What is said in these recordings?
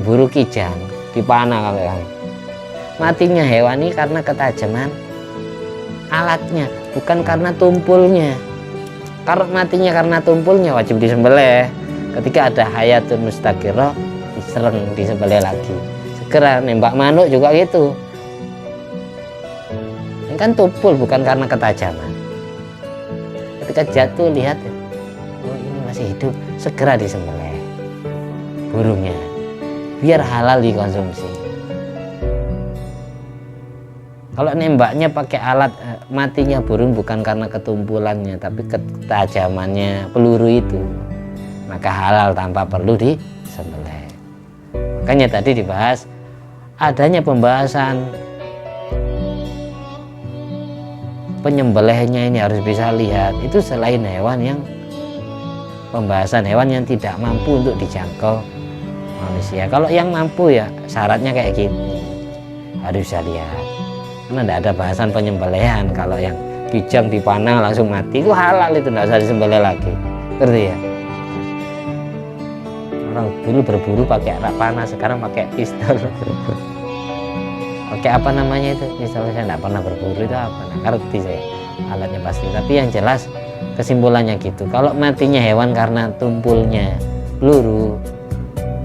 Buru kijang dipanah kalau yang matinya hewan ini karena ketajaman alatnya, bukan karena tumpulnya. Kalau matinya karena tumpulnya wajib disembelih. Ketika ada hayatun mustaqirah diserang, disembelih lagi. Segera nembak manuk juga gitu. Ini kan tumpul bukan karena ketajaman. Ketika jatuh lihat, oh ini masih hidup, segera disembelih burungnya biar halal dikonsumsi. Kalau nembaknya pakai alat, matinya burung bukan karena ketumpulannya tapi ketajamannya peluru itu, maka halal tanpa perlu disembelih. Makanya tadi dibahas adanya pembahasan penyembelihnya ini harus bisa lihat. Itu selain hewan yang pembahasan hewan yang tidak mampu untuk dijangkau manusia. Kalau yang mampu ya syaratnya kayak gini, harus bisa lihat. Karena tidak ada bahasan penyembelihan. Kalau yang kijang dipanah langsung mati itu halal, itu tidak usah disembelih lagi. Ngerti ya? Orang dulu berburu pakai arak panah, sekarang pakai pistol. Pakai apa namanya itu? Misalnya saya tidak pernah berburu, itu apa? Nah, ngerti saya alatnya pasti. Tapi yang jelas kesimpulannya gitu. Kalau matinya hewan karena tumpulnya peluru,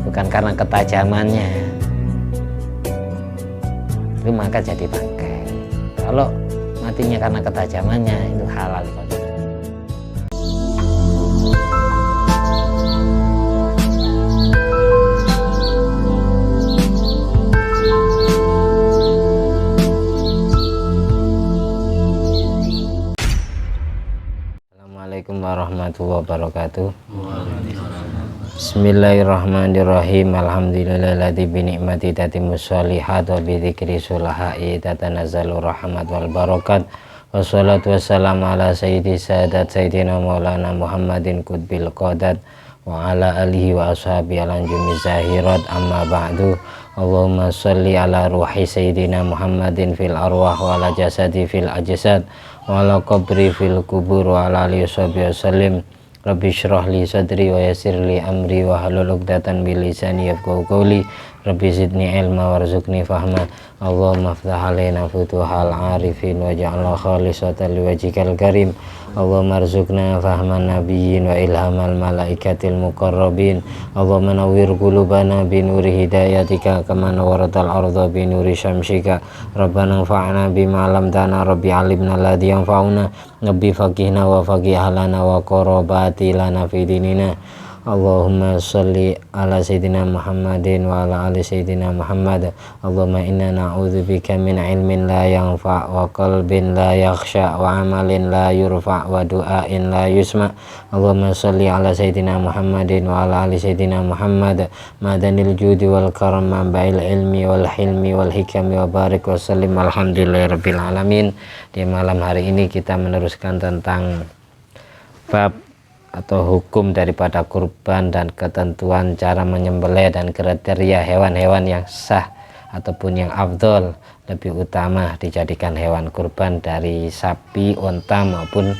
bukan karena ketajamannya, itu maka jadi bangkai. Kalau matinya karena ketajamannya, itu halal. Assalamualaikum warahmatullahi wabarakatuh. Bismillahirrahmanirrahim. Alhamdulillahilladzi bi ni'mati tatimmus sholihat wa bi dzikri sulahai tatanazzalu rahmat wal barakat. Wassalatu wassalamu ala sayyidi sadat sayyidina maulana Muhammadin qutbil qadat wa ala alihi wa ashabi alanjumi zahirat, amma ba'du. Allahumma sholli ala ruhi sayyidina Muhammadin fil arwah wa ala jasadi fil ajsad wa ala qabri fil kubur wa ala alihi wasallim. Rabbi syrah li sadri wa yassir li amri wa halul 'uqdatan min lisani yafqahu qawli. Rabbi zidni ilma warzuqni fahma. Allahumma iftah alaina futuhal arifin waj'alna khalisatan liwajhikal karim. Allahumma arzuqna fahman nabiyyin wa ilhamal malaikatil muqarrabin. Allahumma nawwir qulubana bi nuri hidayatika kama nawwaratal arda bi nuri syamsika. Rabbana anfa'na bima 'allamtana, rabbi 'allimna alladhi yanfa'una, rabbi faqihna wa faqih lana wa qarabati lana fi dinina. Allahumma sholli ala sayyidina Muhammadin wa ala ali sayyidina Muhammad. Allahumma inna na'udzubika min ilmin la yanfa' wa qalbin la yakhsha wa amalin la yurfa' wa du'ain la yusma'. Allahumma sholli ala sayyidina Muhammadin wa ala ali sayyidina Muhammad madanil judi wal karam ma'il ilmi wal hilmi wal hikami wa barik wa sallim. Alhamdulillahirabbil alamin. Di malam hari ini kita meneruskan tentang bab atau hukum daripada kurban dan ketentuan cara menyembelih dan kriteria hewan-hewan yang sah ataupun yang afdol, lebih utama dijadikan hewan kurban dari sapi, unta maupun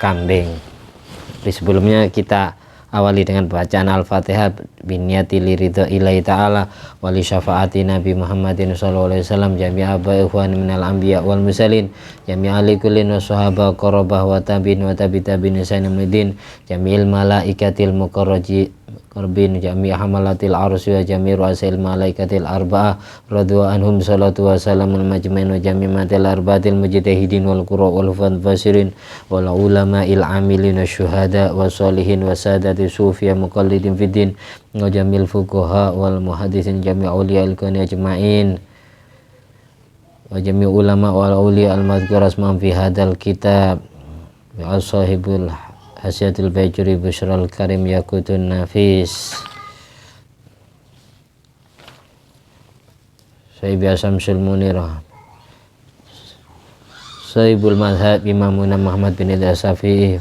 kambing. Di sebelumnya kita awali dengan bacaan Al-Fatihah biniyati liridho ilahi ta'ala wali syafaati Nabi Muhammadin sallallahu alaihi wasallam jami'a ikhwan minal anbiya wal musalin jami'a likulin wa sahaba qarabah wa tabin wa tabitabin sayyidin jami'il malaikatil muqarrabin jami'a hamalatil arsi wa jami'ir ru'asil malaikatil arba'ah radwa anhum salatu wa salamul majmain wa jami'atil arba'atil mujtahidin wal qura wal fasirin wal ulama'il amilin wa syuhada wa sholihin wa sadati sufiya muqallidin fiddin wa jamil fuqaha wal muhaddisin jami'a awliya'il kani ajma'in wa jami' ulama wal awliya al madhkur asma'am fi hadal kitab wa sahibul hasyatul bajuri busyral karim yakutun nafis Sahibi Asamsul Munirah Sahibul madhab Imamuna Muhammad bin Idris Syafi'i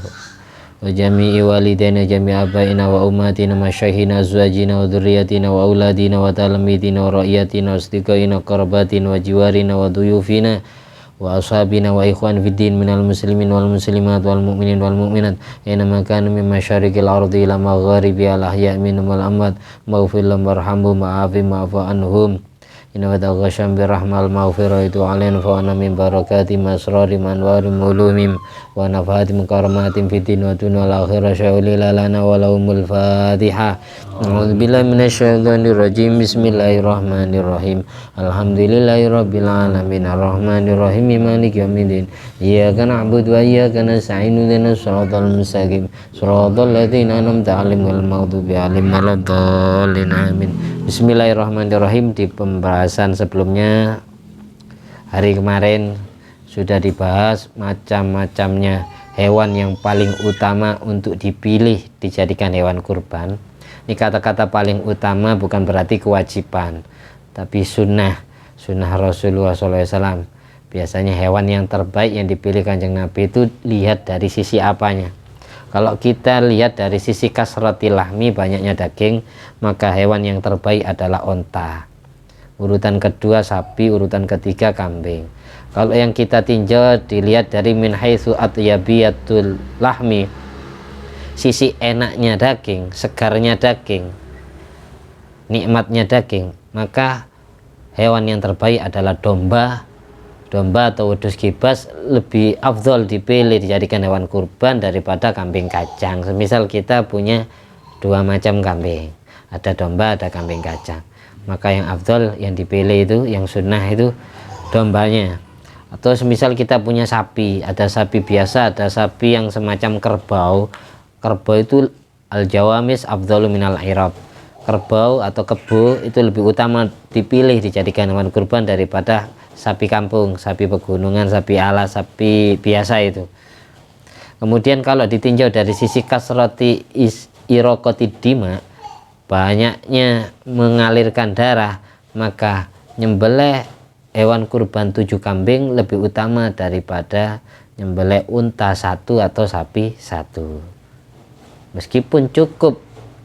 wa jami'i walidina jami'a abaina wa ummatina masyaykhina azwajina wa dhurriyyatina wa auladina wa talamidina wa ra'iyatina wa asdiqaina qarabatina wa jiwarina wa duyufina wa ashabina wa ikhwan fiddin minal muslimin wal muslimat wal mu'minin wal mu'minat aina ma kanu min masyariqil ardi ila magharibi al ahya minhum wal amwat maghfir lahum warhamhum wa'afihim wa'fu anhum inna wa taghasham birahmal maghfiratu alaina fa ana min barakati masrari manwari mulumim wa nafati mukaramatin fiddin wa dunya wal akhirah sya'uli lana wa lahumul fatihah. A'udzubillahi minasyaitonir rajim. Bismillahirrahmanirrahim. Alhamdulillahirabbil alamin arrahmanir rahim maliki yaumiddin. Iyyaka na'budu wa iyyaka nasta'in ihdinas siratal mustaqim siratal ladzina an'amta 'alaihim ghairil maghdubi 'alaihim waladdallin. Amin. Bismillahirrahmanirrahim. Di pembahasan sebelumnya hari kemarin sudah dibahas macam-macamnya hewan yang paling utama untuk dipilih dijadikan hewan kurban. Ini kata-kata paling utama bukan berarti kewajiban, tapi sunnah Rasulullah SAW. Biasanya hewan yang terbaik yang dipilih Kanjeng Nabi itu lihat dari sisi apanya. Kalau kita lihat dari sisi kasratil lahmi, banyaknya daging, maka hewan yang terbaik adalah onta. Urutan kedua sapi, urutan ketiga kambing. Kalau yang kita tinjau dilihat dari min haitsu atyabiyatul lahmi, sisi enaknya daging, segarnya daging, nikmatnya daging, maka hewan yang terbaik adalah domba atau wedhus kibas lebih afdol dipilih dijadikan hewan kurban daripada kambing kacang. Semisal kita punya dua macam kambing, ada domba, ada kambing kacang, maka yang afdol yang dipilih itu, yang sunnah itu dombanya. Atau semisal kita punya sapi, ada sapi biasa, ada sapi yang semacam kerbau itu al-jawamis afdalu minal irab. Kerbau atau kebo itu lebih utama dipilih dijadikan hewan kurban daripada sapi kampung, sapi pegunungan, sapi alas, sapi biasa itu. Kemudian kalau ditinjau dari sisi kasrati irokoti dima, banyaknya mengalirkan darah, maka nyembelih hewan kurban 7 kambing lebih utama daripada nyembelih unta 1 atau sapi 1. Meskipun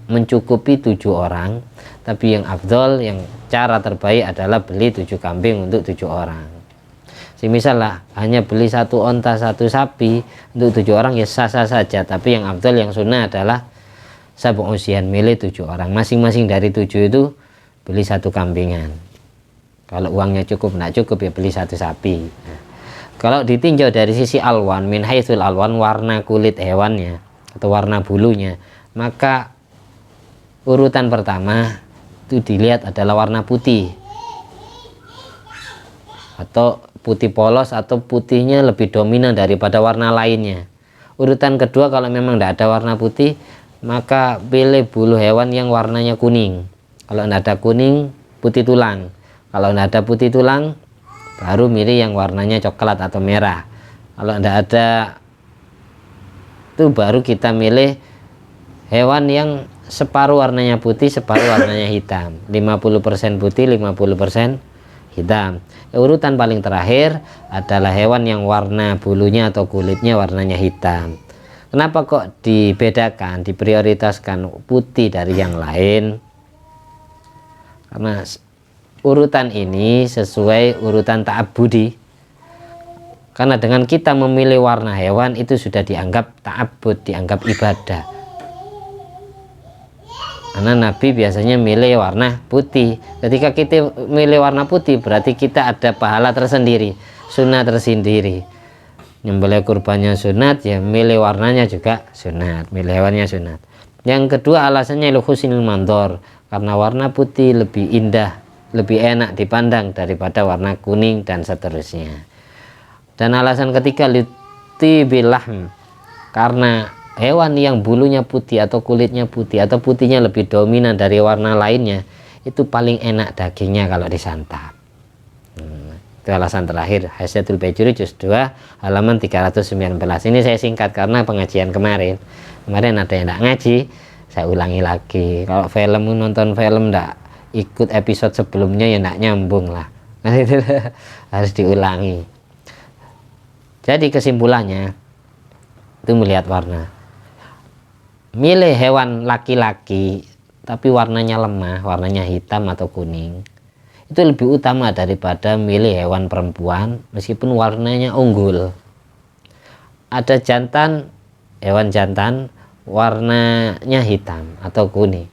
mencukupi 7 orang, tapi yang afdol, yang cara terbaik adalah beli 7 kambing untuk 7 orang. Semisal lah hanya beli 1 onta 1 sapi untuk 7 orang ya sah-sah saja, tapi yang afdol, yang sunnah adalah sabu usian milih 7 orang, masing-masing dari 7 itu beli 1 kambingan. Kalau uangnya cukup, tidak cukup ya beli 1 sapi. Kalau ditinjau dari sisi alwan, min haitsul alwan, warna kulit hewannya atau warna bulunya, maka urutan pertama itu dilihat adalah warna putih atau putih polos, atau putihnya lebih dominan daripada warna lainnya. Urutan kedua, kalau memang tidak ada warna putih, maka pilih bulu hewan yang warnanya kuning. Kalau tidak ada kuning, putih tulang. Kalau tidak ada putih tulang, baru milih yang warnanya coklat atau merah. Kalau tidak ada, itu baru kita milih hewan yang separuh warnanya putih, separuh warnanya hitam. 50% putih, 50% hitam. Urutan paling terakhir adalah hewan yang warna bulunya atau kulitnya warnanya hitam. Kenapa kok dibedakan, diprioritaskan putih dari yang lain? Karena urutan ini sesuai urutan ta'abbudi. Karena dengan kita memilih warna hewan itu sudah dianggap ta'abbud, dianggap ibadah. Karena Nabi biasanya milih warna putih. Ketika kita milih warna putih, berarti kita ada pahala tersendiri, sunat tersendiri. Nyembelih kurbannya sunat, ya milih warnanya juga sunat, milih hewannya sunat. Yang kedua alasannya husnul mandor, karena warna putih lebih indah, lebih enak dipandang daripada warna kuning dan seterusnya. Dan alasan ketiga litibilahm, karena hewan yang bulunya putih atau kulitnya putih atau putihnya lebih dominan dari warna lainnya, itu paling enak dagingnya kalau disantap. Itu alasan terakhir. Hasyatul Bajuri juz 2 halaman 319. Ini saya singkat karena pengajian kemarin ada yang tidak ngaji, saya ulangi lagi. Kalau nonton film tidak ikut episode sebelumnya ya tidak nyambung lah. Harus diulangi. Jadi kesimpulannya itu melihat warna. Milih hewan laki-laki tapi warnanya lemah, warnanya hitam atau kuning, itu lebih utama daripada milih hewan perempuan meskipun warnanya unggul. Ada jantan, hewan jantan warnanya hitam atau kuning.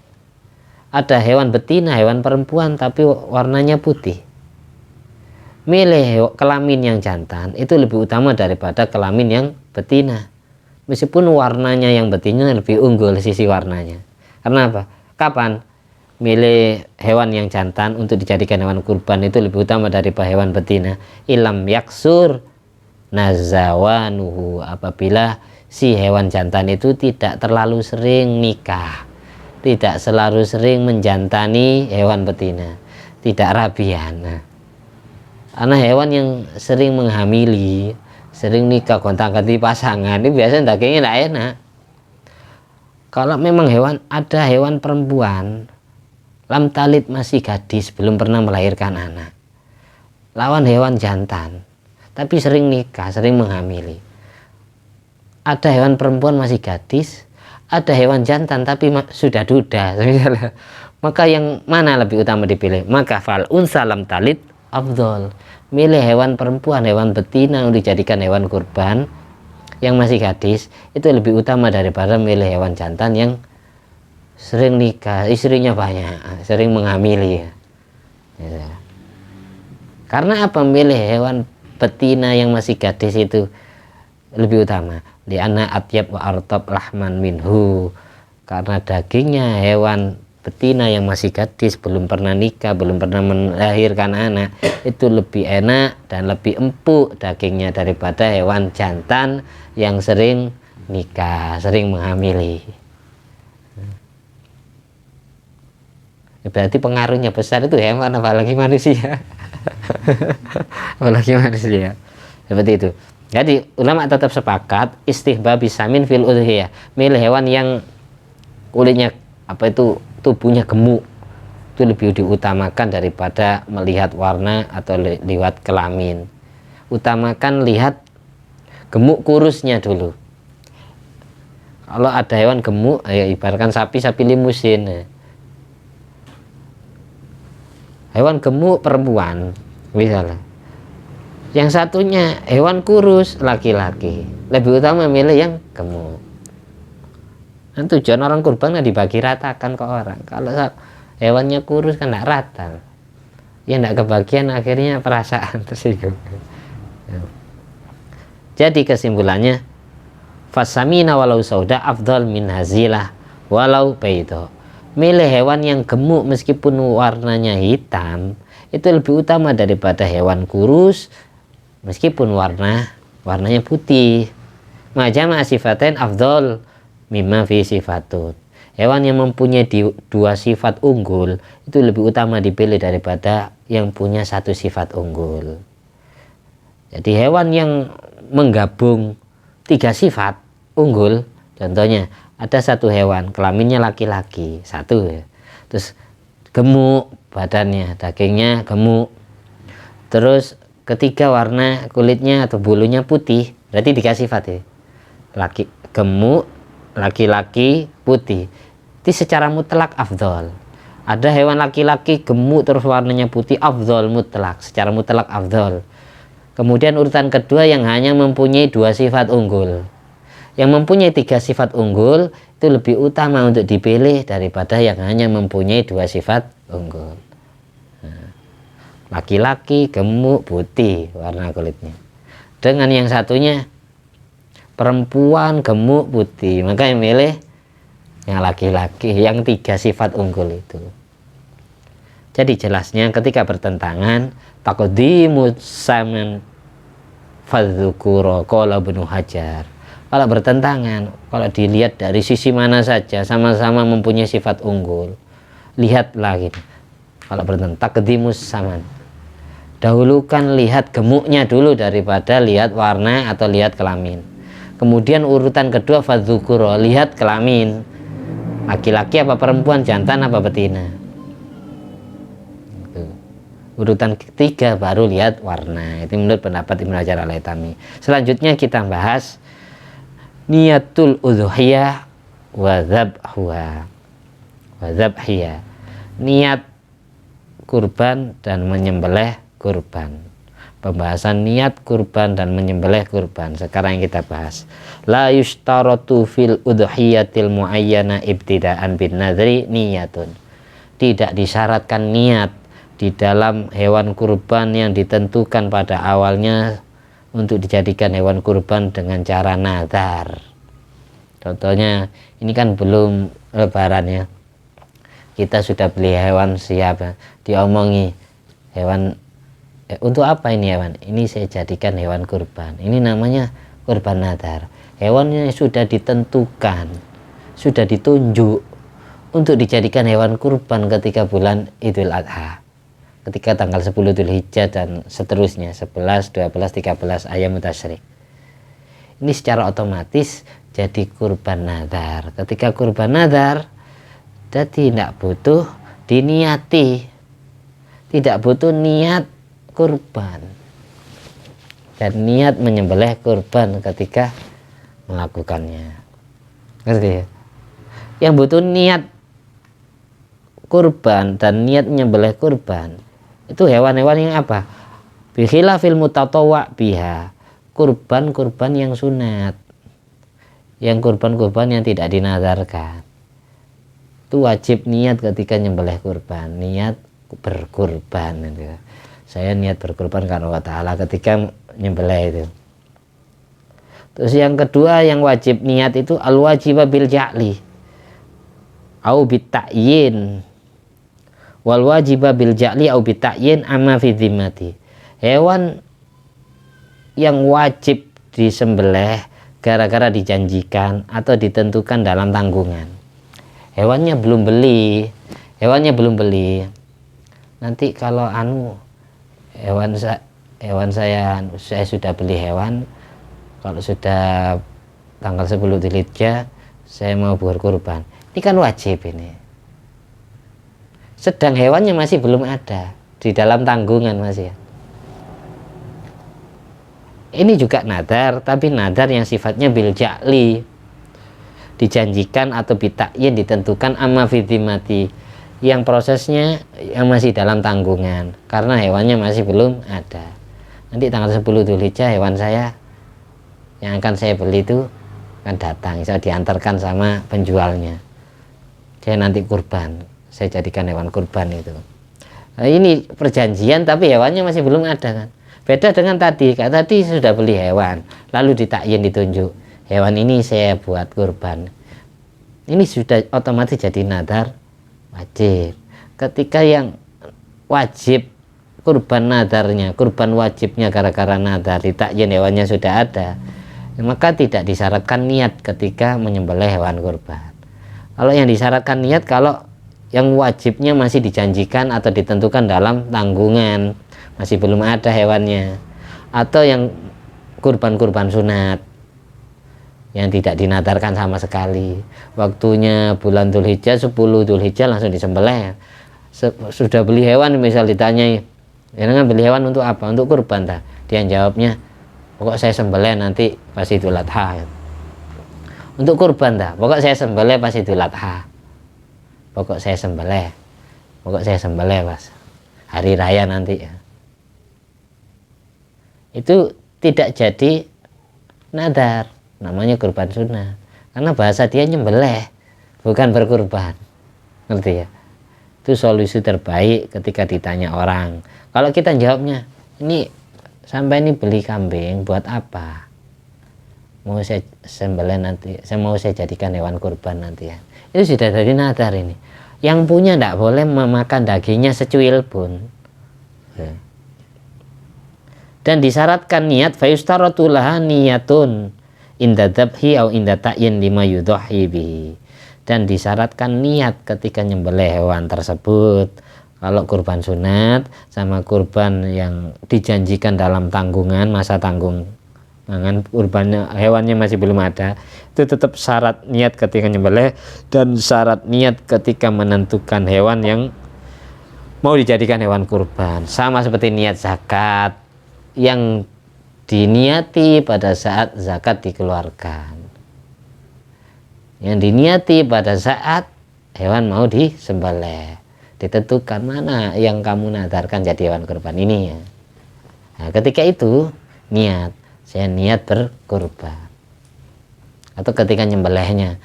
Ada hewan betina, hewan perempuan tapi warnanya putih. Milih kelamin yang jantan itu lebih utama daripada kelamin yang betina. Meskipun warnanya yang betina lebih unggul sisi warnanya. Karena apa? Kapan milih hewan yang jantan untuk dijadikan hewan kurban itu lebih utama daripada hewan betina? Ilam yaksur nazawanuhu, apabila si hewan jantan itu tidak terlalu sering nikah, tidak selalu sering menjantani hewan betina, tidak rabian. Nah, karena hewan yang sering menghamili, sering nikah gonta-ganti pasangan ini biasanya dagingnya tidak enak. Kalau memang ada hewan perempuan lam talid, masih gadis, belum pernah melahirkan anak, lawan hewan jantan tapi sering nikah, sering menghamili. Ada hewan perempuan masih gadis, ada hewan jantan tapi sudah duda, maka yang mana lebih utama dipilih? Maka fal unsa lam talid afdol, milih hewan perempuan, hewan betina untuk dijadikan hewan kurban yang masih gadis itu lebih utama daripada milih hewan jantan yang sering nikah, istrinya banyak, sering menghamili. Karena apa milih hewan betina yang masih gadis itu lebih utama? Li'anna atyab wa artab lahman minhu, karena dagingnya hewan betina yang masih gadis, belum pernah nikah, belum pernah melahirkan anak, itu lebih enak dan lebih empuk dagingnya daripada hewan jantan yang sering nikah, sering menghamili. Berarti pengaruhnya besar itu hewan apalagi manusia. Apalagi manusia. Seperti itu. Jadi ulama tetap sepakat istihbab bisamin fil udhiyah, milih hewan yang kulitnya tubuhnya gemuk itu lebih diutamakan daripada melihat warna atau lihat kelamin. Utamakan lihat gemuk kurusnya dulu. Kalau ada hewan gemuk, ya ibaratkan sapi limusin. Hewan gemuk perempuan misalnya, yang satunya hewan kurus laki-laki, lebih utama milih yang gemuk. Dan tujuan orang kurban dibagi ratakan ke orang. Kalau hewannya kurus kan tidak rata, ya tidak kebagian, akhirnya perasaan tersinggung. Jadi kesimpulannya, fasamina walau sauda afdal min hazilah walau baido, milih hewan yang gemuk meskipun warnanya hitam itu lebih utama daripada hewan kurus meskipun warnanya putih. Majama sifatain afdol mimma fi sifatut, hewan yang mempunyai dua sifat unggul itu lebih utama dipilih daripada yang punya satu sifat unggul. Jadi hewan yang menggabung tiga sifat unggul, contohnya ada satu hewan kelaminnya laki-laki satu ya, terus gemuk badannya, dagingnya gemuk, terus ketiga warna kulitnya atau bulunya putih, berarti tiga sifat ya, gemuk, laki-laki, putih. Itu secara mutlak afdol. Ada hewan laki-laki gemuk terus warnanya putih, afdol mutlak, secara mutlak afdol. Kemudian urutan kedua yang hanya mempunyai dua sifat unggul. Yang mempunyai tiga sifat unggul itu lebih utama untuk dipilih daripada yang hanya mempunyai dua sifat unggul. Laki-laki gemuk putih warna kulitnya, dengan yang satunya perempuan gemuk putih, maka yang milih yang laki-laki yang tiga sifat unggul itu. Jadi jelasnya ketika bertentangan taqdimus saman fadzukura qala Ibnu Hajar. Kalau bertentangan, kalau dilihat dari sisi mana saja sama-sama mempunyai sifat unggul, lihatlah gitu. Kalau bertentangan taqdimus saman, dahulukan lihat gemuknya dulu daripada lihat warna atau lihat kelamin. Kemudian urutan kedua fadzukura, lihat kelamin, laki-laki apa perempuan, jantan apa betina. Urutan ketiga baru lihat warna. Itu menurut pendapat Ibnu Hajar al-Haytami. Selanjutnya kita bahas niyatul udhiyah wa dzabhuha. Niat kurban dan menyembelih kurban. Pembahasan niat kurban dan menyembelih kurban sekarang yang kita bahas. La yushtaratu fil udhiyatil muayyana ibtidaan bin nadri niyatun. Tidak disyaratkan niat di dalam hewan kurban yang ditentukan pada awalnya untuk dijadikan hewan kurban dengan cara nadar. Contohnya ini kan belum lebaran ya, kita sudah beli hewan siap ya. Diomongi hewan untuk apa ini hewan? Ini saya jadikan hewan kurban. Ini namanya kurban nadar. Hewannya sudah ditentukan, sudah ditunjuk untuk dijadikan hewan kurban ketika bulan Idul Adha. Ketika tanggal 10 Dzulhijjah dan seterusnya 11, 12, 13 ayam tasyrik. Ini secara otomatis jadi kurban nadar. Ketika kurban nadar jadi tidak butuh diniati. Tidak butuh niat kurban dan niat menyembelih kurban ketika melakukannya. Ngerti ya? Yang butuh niat kurban dan niat menyembelih kurban itu hewan-hewan yang apa? Bikhilafil mutatawwa biha, kurban-kurban yang sunat, yang kurban-kurban yang tidak dinadarkan. Itu wajib niat ketika nyembelih kurban, niat berkurban gitu. Saya niat berkorban karena Allah Ta'ala ketika nyembelih itu. Terus yang kedua yang wajib niat itu al-wajibah bil ja'li au bita'yin wal wajibah bil ja'li au bita'yin amma fi dhimmati. Hewan yang wajib disembelih gara-gara dijanjikan atau ditentukan dalam tanggungan. Hewannya belum beli. Nanti kalau hewan saya sudah beli hewan, kalau sudah tanggal 10 Dzulhijjah saya mau berkurban. Ini kan wajib ini. Sedang hewannya masih belum ada di dalam tanggungan masih. Ini juga nadar, tapi nadar yang sifatnya bil ja'li, dijanjikan atau bita'yin ditentukan amma fi dhimmati, yang prosesnya yang masih dalam tanggungan karena hewannya masih belum ada. Nanti tanggal 10 Dzulhijjah hewan saya yang akan saya beli itu akan datang, saya diantarkan sama penjualnya, saya nanti kurban, saya jadikan hewan kurban itu. Nah, ini perjanjian tapi hewannya masih belum ada kan. Beda dengan tadi, kayak tadi sudah beli hewan lalu ditakyin, ditunjuk hewan ini saya buat kurban, ini sudah otomatis jadi nadar wajib. Ketika yang wajib kurban nadarnya, kurban wajibnya gara-gara nadar, ditakyin hewannya sudah ada, maka tidak disyaratkan niat ketika menyembelih hewan kurban. Kalau yang disyaratkan niat kalau yang wajibnya masih dijanjikan atau ditentukan dalam tanggungan, masih belum ada hewannya, atau yang kurban-kurban sunat yang tidak dinadarkan sama sekali, waktunya bulan Dzulhijjah 10 Dzulhijjah langsung disembelih. Sudah beli hewan misal ditanyai, jangan beli hewan untuk apa? Untuk kurban tak? Dia jawabnya, pokok saya sembelih nanti pas Idul Adha. Untuk kurban tak? Pokok saya sembelih pas Idul Adha. Pokok saya sembelih pas hari raya nanti. Itu tidak jadi nadar, namanya kurban sunnah, karena bahasa dia nyembelih bukan berkurban. Ngerti ya? Itu solusi terbaik ketika ditanya orang. Kalau kita jawabnya, ini sampai ini beli kambing buat apa? Mau saya sembelih nanti, mau saya jadikan hewan kurban nanti ya. Itu sudah dari nadar ini. Yang punya tidak boleh memakan dagingnya secuil pun. Dan disyaratkan niat, fayustaratu laha niyatun inda dzabhi au inda ta'yin lima yudhahi bihi. Dan disyaratkan niat ketika nyembelih hewan tersebut. Kalau kurban sunat sama kurban yang dijanjikan dalam tanggungan, masa tanggungan kurbannya, hewannya masih belum ada, itu tetap syarat niat ketika nyembelih dan syarat niat ketika menentukan hewan yang mau dijadikan hewan kurban. Sama seperti niat zakat yang diniati pada saat zakat dikeluarkan, yang diniati pada saat hewan mau disembelih. ditentukan mana yang kamu nadarkan jadi hewan kurban ini ya. Nah, ketika itu niat, saya niat berkurban. Atau ketika nyembelihnya,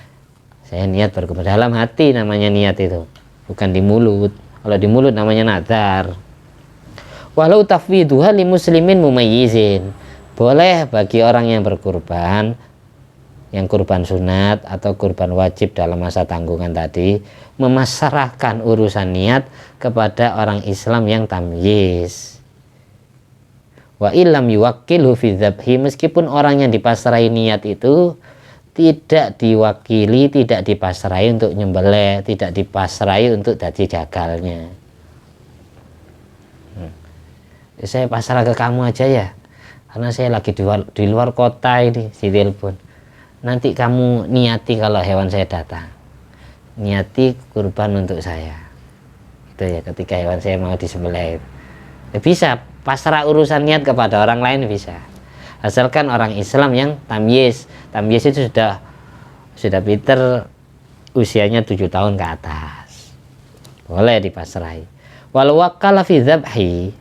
saya niat berkurban. Dalam hati namanya niat itu, bukan di mulut. Kalau di mulut namanya nadar. Walau tafwiduha li muslimin mumayyizin, boleh bagi orang yang berkurban, yang kurban sunat atau kurban wajib dalam masa tanggungan tadi, memasrahkan urusan niat kepada orang Islam yang tamyiz. Wa illam yuwakkilhu fi dzabhi, meskipun orang yang dipasrai niat itu tidak diwakili, tidak dipasrai untuk nyembelih, tidak dipasrai untuk dadi jagalnya. Saya pasrah ke kamu aja ya, karena saya lagi di luar kota ini, si telepon. Nanti kamu niati kalau hewan saya datang, niati kurban untuk saya. Itu ya, ketika hewan saya mau disembelih. Bisa pasrah urusan niat kepada orang lain, bisa, asalkan orang Islam yang tamyiz. Tamyiz itu sudah pinter, usianya 7 tahun ke atas, boleh dipasrai. Walau wakala fi dzabhi,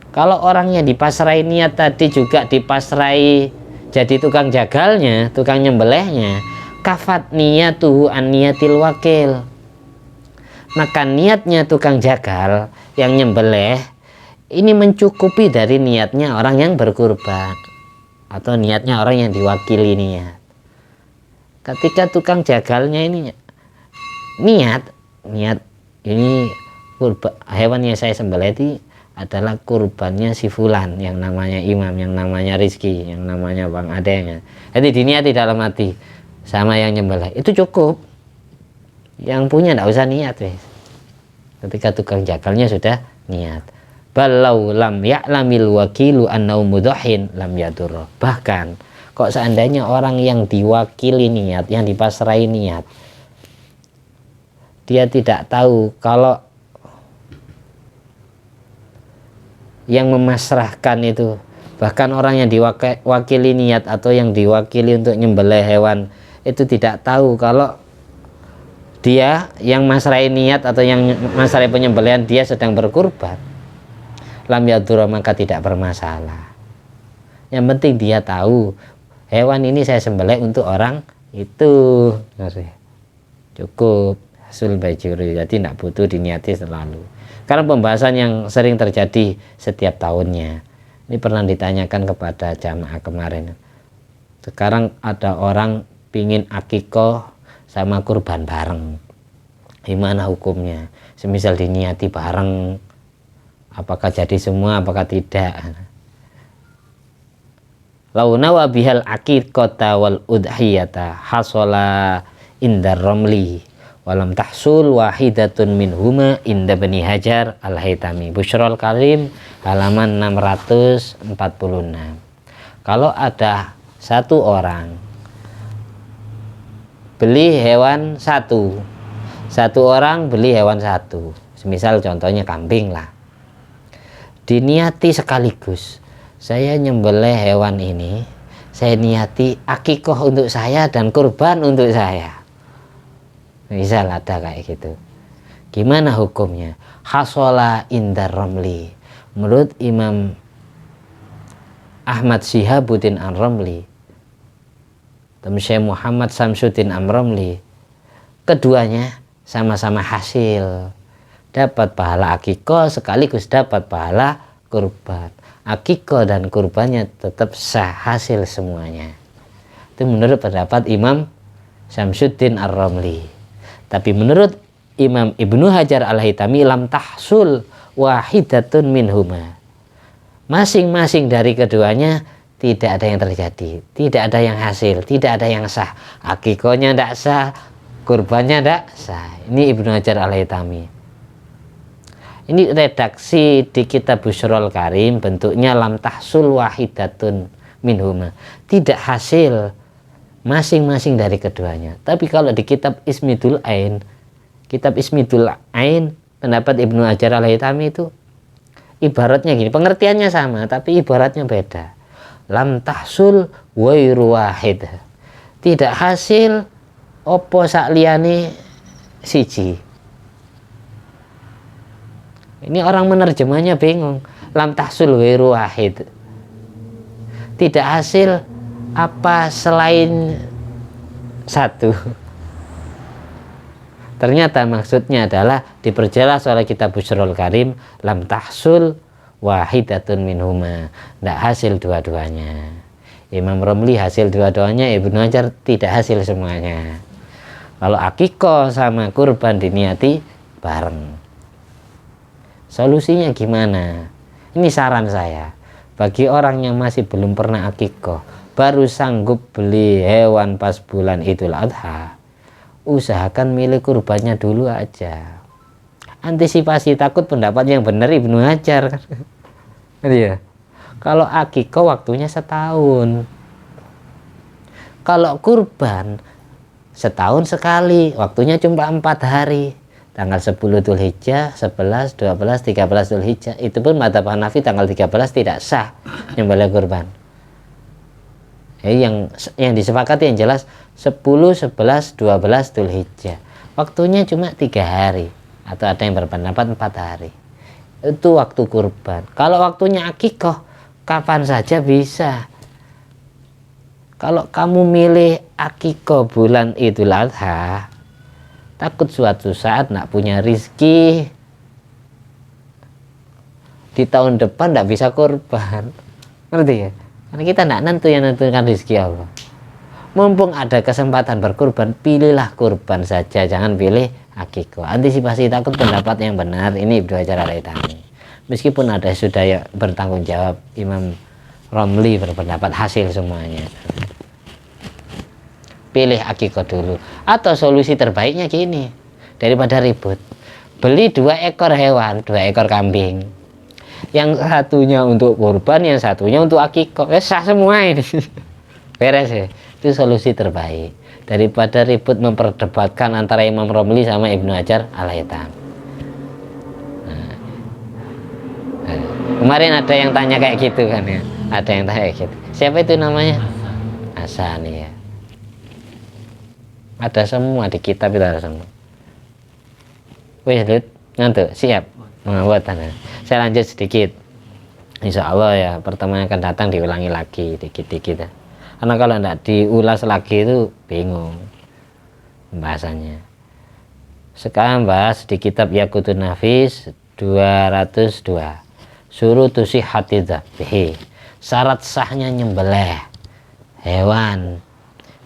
kalau orang yang dipasrai niat tadi juga dipasrai jadi tukang jagalnya, tukang nyembelihnya, kafat niyatuhu an niyatil wakil, maka niatnya tukang jagal yang nyembelih ini mencukupi dari niatnya orang yang berkurban atau niatnya orang yang diwakili niat. Ketika tukang jagalnya ini niat ini hewan yang saya sembelih itu adalah kurbannya si fulan, yang namanya Imam, yang namanya Rizki, yang namanya Bang Adenya. Jadi diniati dalam hati sama yang nyembelih, itu cukup. Yang punya tidak usah niat, wes. Ketika tukang jagalnya sudah niat. Balau lam ya'lamil wakilu annau mudhahin lam yadurra. Bahkan kok seandainya orang yang diwakili niat, yang dipasrai niat, dia tidak tahu kalau yang memasrahkan itu, bahkan orang yang diwakili niat atau yang diwakili untuk nyembelih hewan itu tidak tahu kalau dia yang masrai niat atau yang masrai penyembelihan dia sedang berkurban, lam yadurra, maka tidak bermasalah. Yang penting dia tahu hewan ini saya sembelih untuk orang itu, cukup hasil bajuri, jadi tidak butuh diniati selalu. Karena pembahasan yang sering terjadi setiap tahunnya. Ini pernah ditanyakan kepada jamaah kemarin. Sekarang ada orang pingin akikoh sama kurban bareng. Gimana hukumnya? Semisal diniati bareng, apakah jadi semua, apakah tidak? Launa wa bihal aqiqata wal udhiyata hasola indar romli walam tahsul wahidatun minhuma inda Bani Hajar al-Haytami. Busyrul Karim halaman 646. Kalau ada satu orang beli hewan satu orang beli hewan satu, semisal contohnya kambing lah, diniati sekaligus, saya nyembelih hewan ini, saya niati akikoh untuk saya dan kurban untuk saya. Misal ada kayak gitu. Gimana hukumnya? Hasola indar romli. Menurut Imam Ahmad Syihabuddin Ar-Ramli, Syekh Muhammad Samsuddin Ar-Ramli, keduanya sama-sama hasil. Dapat pahala akikoh sekaligus dapat pahala kurban. Akikoh dan kurbannya tetap sah, hasil semuanya. Itu menurut pendapat Imam Samsuddin Ar-Ramli. Tapi menurut Imam Ibnu Hajar al-Haytami, lam tahsul wahidatun minhuma. Masing-masing dari keduanya tidak ada yang terjadi, tidak ada yang hasil, tidak ada yang sah. Akikohnya tidak sah, kurbannya tidak sah. Ini Ibnu Hajar al-Haytami. Ini redaksi di kitab Busyrul Karim, bentuknya lam tahsul wahidatun minhuma. Tidak hasil masing-masing dari keduanya. Tapi kalau di kitab Ismidul Ain, pendapat Ibnu Hajar al-Haytami itu ibaratnya gini, pengertiannya sama tapi ibaratnya beda. Lam tahsul wairu wahid, tidak hasil opo sak liyane siji. Ini orang menerjemahnya bingung. Lam tahsul ghairu wahid. Tidak hasil apa selain satu. Ternyata maksudnya adalah diperjelas oleh kitab Busyrul Karim, lam tahsul wahidatun minhuma. Tidak hasil dua-duanya. Imam Romli hasil dua-duanya, Ibnu Hajar tidak hasil semuanya. Kalau akikoh sama kurban diniati bareng. Solusinya gimana? Ini saran saya. Bagi orang yang masih belum pernah akikoh, baru sanggup beli hewan pas bulan Idul Adha, usahakan milih kurbannya dulu aja. Antisipasi takut pendapat yang benar Ibnu Hajar. Iya. Kalau akikoh waktunya setahun. Kalau kurban setahun sekali, waktunya cuma 4 hari. Tanggal 10 Dzulhijjah, 11, 12, 13 Dzulhijjah. Itu pun madzhab Hanafi tanggal 13 tidak sah nyembelih kurban. Yang disepakati yang jelas 10, 11, 12 Dzulhijjah. Waktunya cuma 3 hari. Atau ada yang berpendapat 4 hari. Itu waktu kurban. Kalau waktunya akikoh, kapan saja bisa. Kalau kamu milih akikoh bulan Idul Adha, takut suatu saat nak punya rizki, di tahun depan tidak bisa kurban. Ngerti ya? Karena kita tidak nentukan rizki Allah. Mumpung ada kesempatan berkurban, pilihlah kurban saja, jangan pilih akikoh. Antisipasi takut pendapat yang benar ini Ibnu Hajar Al-Haytami. Meskipun ada sudah ya bertanggung jawab, Imam Romli berpendapat hasil semuanya. Pilih akikoh dulu. Atau solusi terbaiknya gini, daripada ribut, beli 2 ekor hewan, 2 ekor kambing, yang satunya untuk kurban, yang satunya untuk akikoh. Sah semua ini. Beres ya. Itu solusi terbaik daripada ribut memperdebatkan antara Imam Romli sama Ibnu Hajar Al-Haytami. Kemarin ada yang tanya kayak gitu kan ya, ada yang tanya kayak gitu. Siapa itu namanya? Asani ya. Ada semua di kitab itu, ada semua. Wih, Lut, ngantuk, siap membuat tanah. Saya lanjut sedikit. Insya Allah ya, pertemuan akan datang diulangi lagi dikit-dikit. Karena kalau tidak diulas lagi itu bingung pembahasannya. Sekarang bahas di kitab Yaqutun Nafis 202. Syurutu sihhati dzabhi. Syarat sahnya nyembelih hewan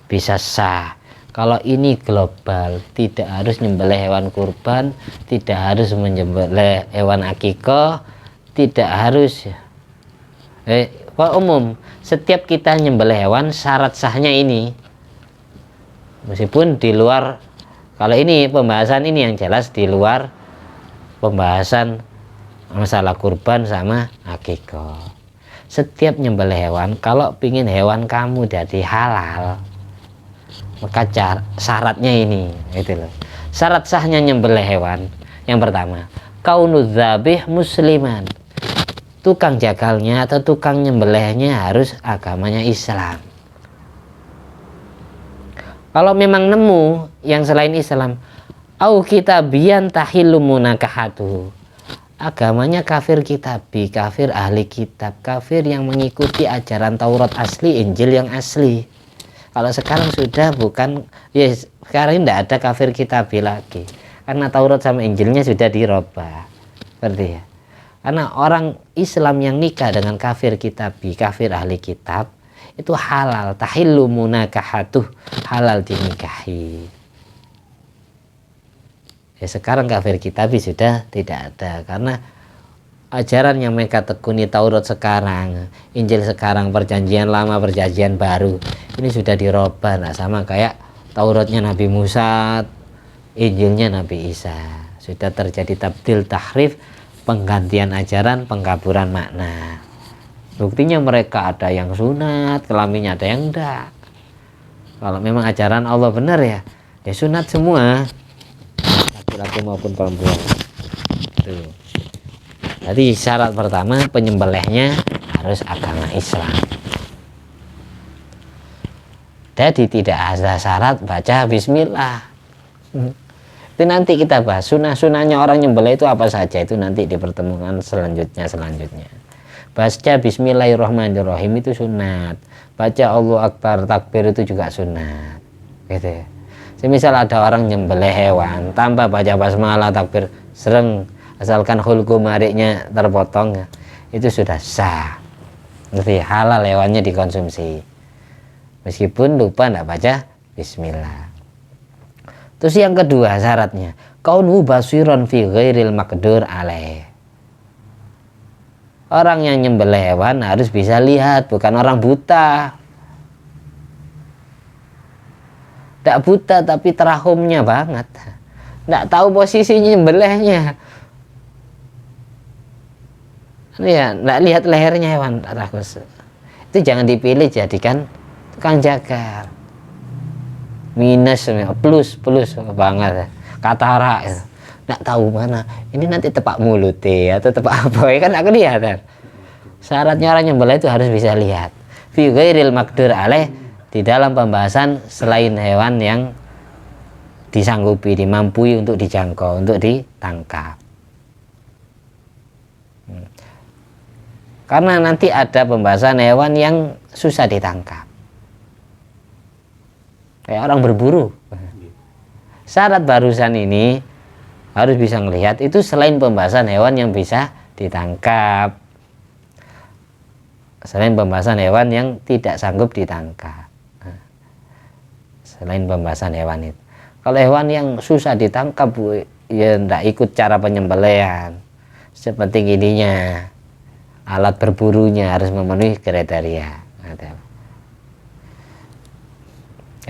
bisa sah. Kalau ini global, tidak harus nyembelih hewan kurban, tidak harus menyembelih hewan akikoh, tidak harus umum. Setiap kita nyembelih hewan, syarat sahnya ini. Meskipun di luar, kalau ini pembahasan ini yang jelas di luar pembahasan masalah kurban sama akikoh. Setiap nyembelih hewan, kalau pingin hewan kamu jadi halal, maka syaratnya ini, gitu loh. Syarat sahnya nyembelih hewan, yang pertama, kaunu dzabih musliman. Tukang jagalnya atau tukang nyembelihnya harus agamanya Islam. Kalau memang nemu yang selain Islam, au kitabiyan tahillu munakahatuhu, agamanya kafir kitabi, kafir ahli kitab, kafir yang mengikuti ajaran Taurat asli, Injil yang asli. Kalau sekarang sudah bukan, ya sekarang tidak ada kafir kitabi lagi, karena Taurat sama Injilnya sudah dirubah, seperti ya. Karena orang Islam yang nikah dengan kafir kitabi, kafir ahli kitab, itu halal, tahillu munakahatuh, halal dinikahi. Ya sekarang kafir kitabi sudah tidak ada, karena ajaran yang mereka tekuni Taurat sekarang, Injil sekarang, perjanjian lama, perjanjian baru, ini sudah dirubah. Nah, sama kayak Tauratnya Nabi Musa, Injilnya Nabi Isa, sudah terjadi tabdil, tahrif, penggantian ajaran, pengkaburan makna. Buktinya mereka ada yang sunat, kelaminnya ada yang enggak. Kalau memang ajaran Allah benar ya sunat semua, laki-laki maupun perempuan. Tuh. Jadi syarat pertama, penyembelihnya harus agama Islam. Jadi tidak ada syarat baca bismillah. Itu nanti kita bahas sunah-sunahnya orang nyembelih itu apa saja, itu nanti di pertemuan selanjutnya. Baca Bismillahirrahmanirrahim itu sunat, baca Allahu Akbar takbir itu juga sunat, gitu ya. Semisal ada orang nyembelih hewan tanpa baca basmalah takbir sereng, asalkan hulku mariknya terpotong, itu sudah sah, gitu ya, halal hewannya dikonsumsi meskipun lupa tidak baca bismillah. Terus yang kedua syaratnya kaunu basiron fi ghairil maqdur alaih. Orang yang nyembelih hewan harus bisa lihat, bukan orang buta. Tidak buta tapi terahumnya banget, tidak tahu posisinya nyembelihnya, ya, tidak lihat lehernya hewan rakus. Itu jangan dipilih jadikan tukang jagal. Minus plus banget, katarak, nggak tahu mana ini nanti tepak mulut atau tepak apa ya, kan nggak kelihatan. Syaratnya orang nyembelih itu harus bisa lihat. Fi ghairil maqdur alaih, di dalam pembahasan selain hewan yang disanggupi, dimampui untuk dijangkau, untuk ditangkap. Karena nanti ada pembahasan hewan yang susah ditangkap, kayak orang berburu. Syarat barusan ini harus bisa melihat, itu selain pembahasan hewan yang bisa ditangkap, selain pembahasan hewan yang tidak sanggup ditangkap, selain pembahasan hewan itu. Kalau hewan yang susah ditangkap, ya tidak ikut cara penyembelihan. Seperti ininya, alat berburunya harus memenuhi kriteria.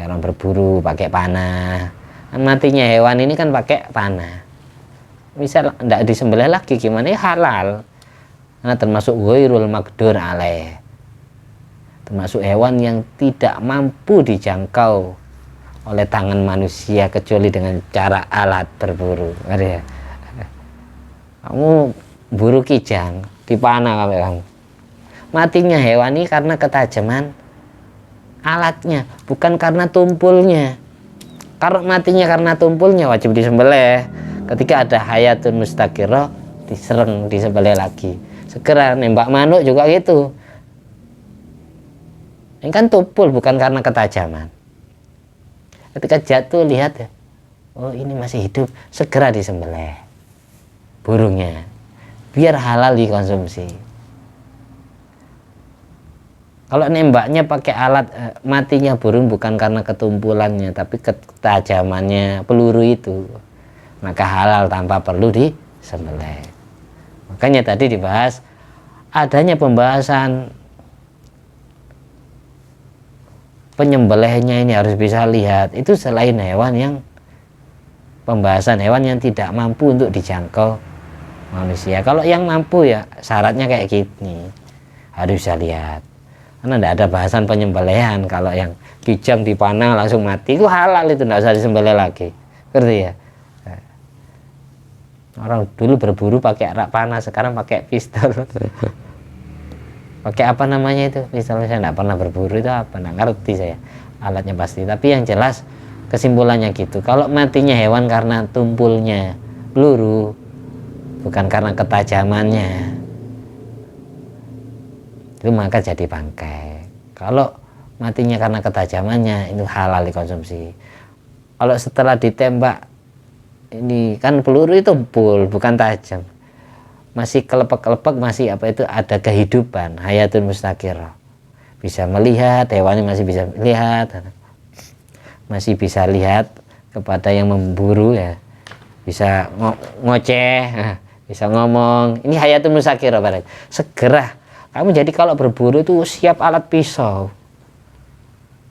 Orang berburu pakai panah, matinya hewan ini kan pakai panah, misal tidak disembelih lagi gimana ya, halal. Nah, termasuk ghairul maqdur alaih, termasuk hewan yang tidak mampu dijangkau oleh tangan manusia kecuali dengan cara alat berburu. Kamu buru kijang dipanah kamu, matinya hewan ini karena ketajaman alatnya, bukan karena tumpulnya. Kalau matinya karena tumpulnya wajib disembelih. Ketika ada hayatun mustaqirah, disereng, disembelih lagi. Segera nembak manuk juga gitu. Ini kan tumpul, bukan karena ketajaman. Ketika jatuh lihat ya, oh ini masih hidup, segera disembelih burungnya, biar halal dikonsumsi. Kalau nembaknya pakai alat, matinya burung bukan karena ketumpulannya tapi ketajamannya peluru itu, maka halal tanpa perlu disembelih. Makanya tadi dibahas adanya pembahasan penyembelihnya ini harus bisa lihat, itu selain hewan yang pembahasan hewan yang tidak mampu untuk dijangkau manusia. Kalau yang mampu ya syaratnya kayak gini, harus bisa lihat. Karena tidak ada bahasan penyembelihan. Kalau yang kijang dipanah langsung mati itu halal, itu tidak usah disembelih lagi, ngerti ya. Orang dulu berburu pakai arak panah, sekarang pakai pistol. Pakai apa namanya itu pistol? Saya tidak pernah berburu, itu apa, tidak ngerti saya alatnya pasti. Tapi yang jelas kesimpulannya gitu, kalau matinya hewan karena tumpulnya peluru, bukan karena ketajamannya, itu maka jadi bangkai. Kalau matinya karena ketajamannya, itu halal dikonsumsi. Kalau setelah ditembak, ini kan peluru itu tumpul, bukan tajam, masih kelepek-kelepek, masih apa itu, ada kehidupan, hayatun mustaqirah, bisa melihat, hewannya masih bisa melihat, masih bisa lihat kepada yang memburu ya, bisa ngoceh, bisa ngomong, ini hayatun mustaqirah. Segera kamu jadi kalau berburu itu siap alat pisau,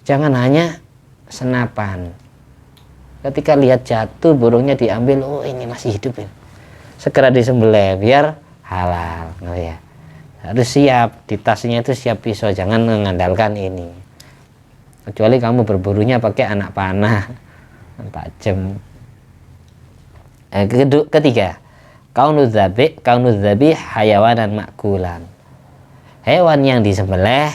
jangan hanya senapan. Ketika lihat jatuh burungnya diambil, oh ini masih hidup ya, segera disembelih biar halal. Nah, ya harus siap, di tasnya itu siap pisau, jangan mengandalkan ini. Kecuali kamu berburunya pakai anak panah tajam. Ketiga, kaunu dzabih hayawanan makulan. Hewan yang disembelih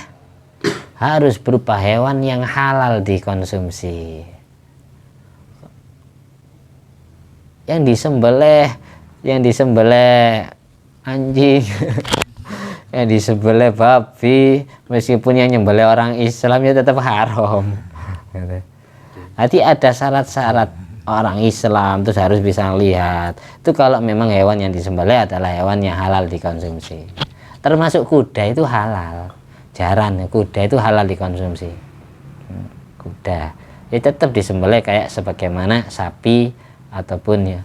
harus berupa hewan yang halal dikonsumsi. yang disembelih anjing, yang disembelih babi, meskipun yang nyembelih orang Islam ya tetap haram. Nanti ada syarat-syarat orang Islam terus harus bisa lihat itu kalau memang hewan yang disembelih adalah hewan yang halal dikonsumsi. Termasuk kuda itu halal, jaran kuda itu halal dikonsumsi. Kuda ya tetap disembelih kayak sebagaimana sapi ataupun ya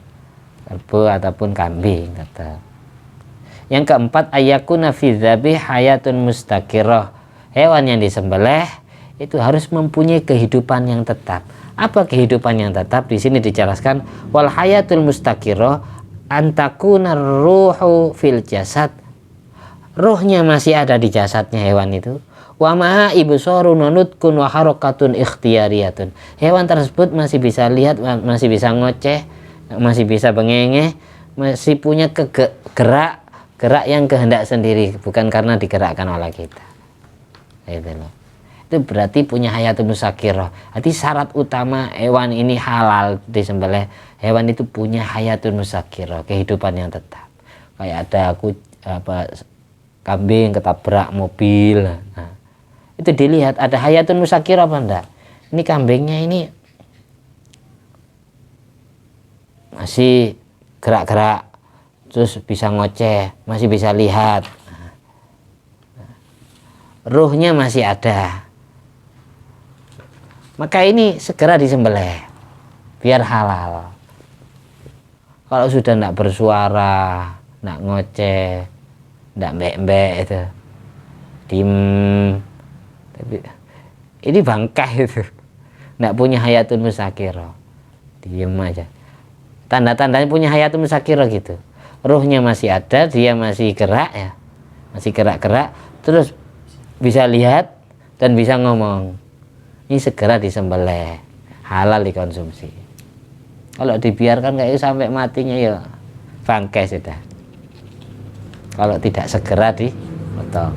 kerbau ataupun kambing tetap. Yang keempat, ayakuna fi dzabih hayatun mustaqirah. Hewan yang disembelih itu harus mempunyai kehidupan yang tetap. Apa kehidupan yang tetap? Di sini dijelaskan wal hayatul mustaqirah antakuna ruhu fil jasad. Ruhnya masih ada di jasadnya hewan itu. Wa ma'a ibsarun nutqun wa harakatun ikhtiyariyatun. Hewan tersebut masih bisa lihat, masih bisa ngoceh, masih bisa bengengeh, masih punya gerak yang kehendak sendiri, bukan karena digerakkan oleh kita. Itu berarti punya hayatul mustaqirah. Jadi syarat utama hewan ini halal disembelih, hewan itu punya hayatul mustaqirah, kehidupan yang tetap. Kayak ada kambing ketabrak mobil, nah, itu dilihat ada hayatul mustaqirah apa enggak. Ini kambingnya ini masih gerak-gerak, terus bisa ngoceh, masih bisa lihat, ruhnya masih ada, maka ini segera disembelih biar halal. Kalau sudah tidak bersuara, tidak ngoceh, tidak mbek-mbek itu diem, tapi ini bangkai itu tidak punya hayatul mustaqirah, diem aja. Tanda-tandanya punya hayatul mustaqirah gitu, ruhnya masih ada, dia masih gerak ya, masih gerak-gerak, terus bisa lihat dan bisa ngomong. Ini segera disembelih, halal dikonsumsi. Kalau dibiarkan kayak sampai matinya ya bangkai sudah, kalau tidak segera dipotong.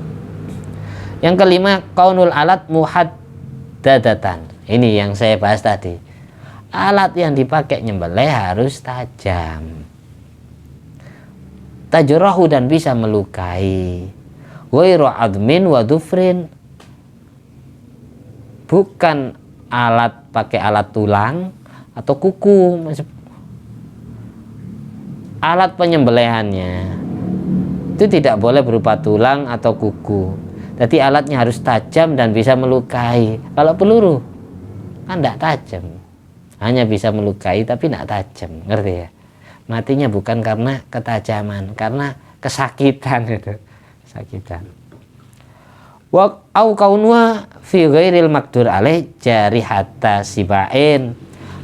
Yang kelima, kaunul alat muhaddadatan. Ini yang saya bahas tadi, alat yang dipakai nyembelih harus tajam, tajrahu dan bisa melukai, ghairu admin wa dufrin, bukan pakai alat tulang atau kuku. Alat penyembelihannya itu tidak boleh berupa tulang atau kuku. Jadi alatnya harus tajam dan bisa melukai. Kalau peluru kan tidak tajam, hanya bisa melukai tapi tidak tajam, ngerti ya? Matinya bukan karena ketajaman, karena kesakitan itu, kesakitan. Wa au kaunwa fi ghairil maqdur alaih jarihata sibain.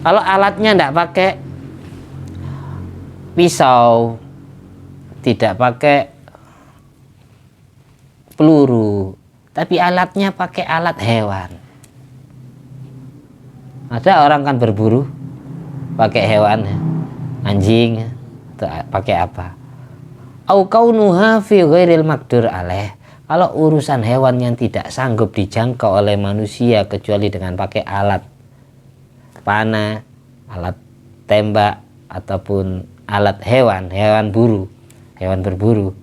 Kalau alatnya tidak pakai pisau, tidak pakai peluru, tapi alatnya pakai alat hewan. Ada orang kan berburu pakai hewan, anjing, atau pakai apa? Au kaunuha fi ghairil maqdur alaih. Kalau urusan hewan yang tidak sanggup dijangkau oleh manusia kecuali dengan pakai alat panah, alat tembak, ataupun alat hewan berburu.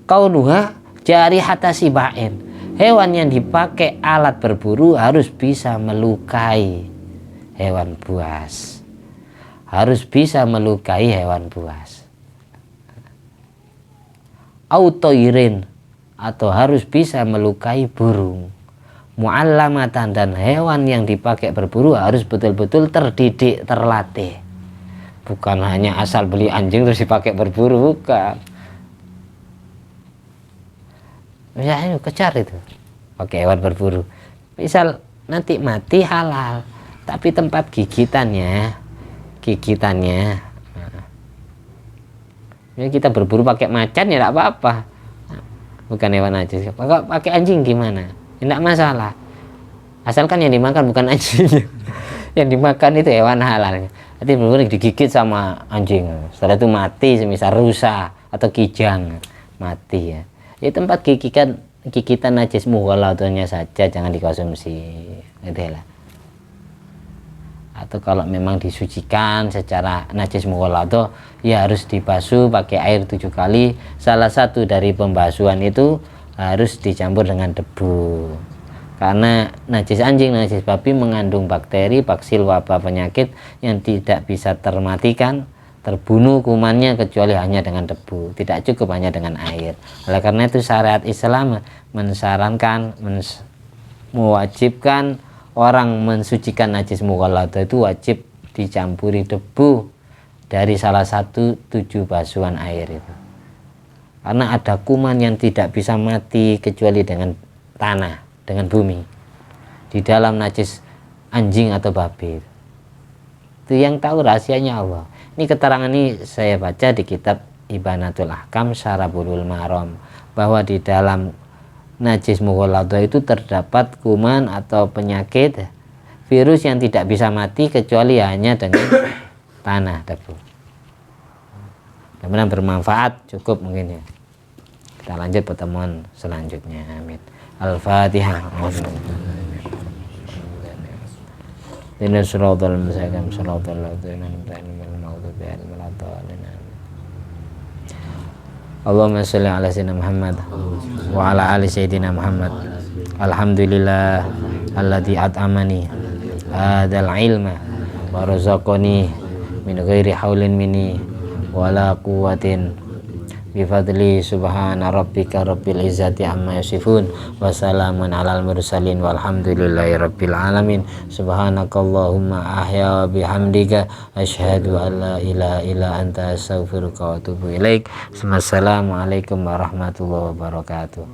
Kaunuha jarihata sibain. Hewan yang dipakai alat berburu harus bisa melukai hewan buas. Harus bisa melukai hewan buas. Autoirin, atau harus bisa melukai burung. Mu'allamatan, dan hewan yang dipakai berburu harus betul-betul terdidik, terlatih. Bukan hanya asal beli anjing terus dipakai berburu, bukan. Misalnya kejar itu pakai hewan berburu, misal nanti mati halal, tapi tempat gigitannya nah, kita berburu pakai macan ya tidak apa-apa, bukan hewan najis. Pakai anjing gimana? Tidak masalah, asalkan yang dimakan bukan anjing. Yang dimakan itu hewan halal. Jadi benar-benar digigit sama anjing, setelah itu mati, semisal rusa atau kijang mati ya. Ya tempat gigitan najis mughalladhahnya saja jangan dikonsumsi. Itulah. atau kalau memang disucikan secara najis mughalladhah ya harus dibasuh pakai air 7 kali. Salah satu dari pembasuhan itu harus dicampur dengan debu, karena najis anjing, najis babi mengandung bakteri, baksil, wabah, penyakit yang tidak bisa termatikan, terbunuh kumannya kecuali hanya dengan debu, tidak cukup hanya dengan air. Oleh karena itu syariat Islam mensarankan, mewajibkan orang mensucikan najis mughalladhah itu wajib dicampuri debu dari salah satu 7 basuhan air itu, karena ada kuman yang tidak bisa mati kecuali dengan tanah, dengan bumi di dalam najis anjing atau babi. Itu yang tahu rahasianya Allah. Ini keterangan ini saya baca di kitab Ibanatul Ahkam Syarah Bulughul Maram, bahwa di dalam najis mughalladhah itu terdapat kuman atau penyakit virus yang tidak bisa mati kecuali hanya dengan tanah, debu. Mudah-mudahan bermanfaat. Cukup mungkin ya, kita lanjut pertemuan selanjutnya. Amin. Al-Fatihah. Inna siratal mustaqim siratal ladzina an'amta 'alaihim ghairil maghdubi 'alaihim. Allahumma sholli ala sayyidina Muhammad wa ala ali sayyidina Muhammad. Alhamdulillah alladzi at'amani hadzal ilma wa razaqani min ghairi haulin minni wala quwwatin bi fadli. Subhana rabbika rabbil izzati amma yasifun wa salamun alal mursalin walhamdulillahi rabbil alamin. Subhanakallahumma ahya bihamdika asyhadu an la ilaha illa anta astaghfiruka wa atubu ilaik. Assalamualaikum warahmatullahi wabarakatuh.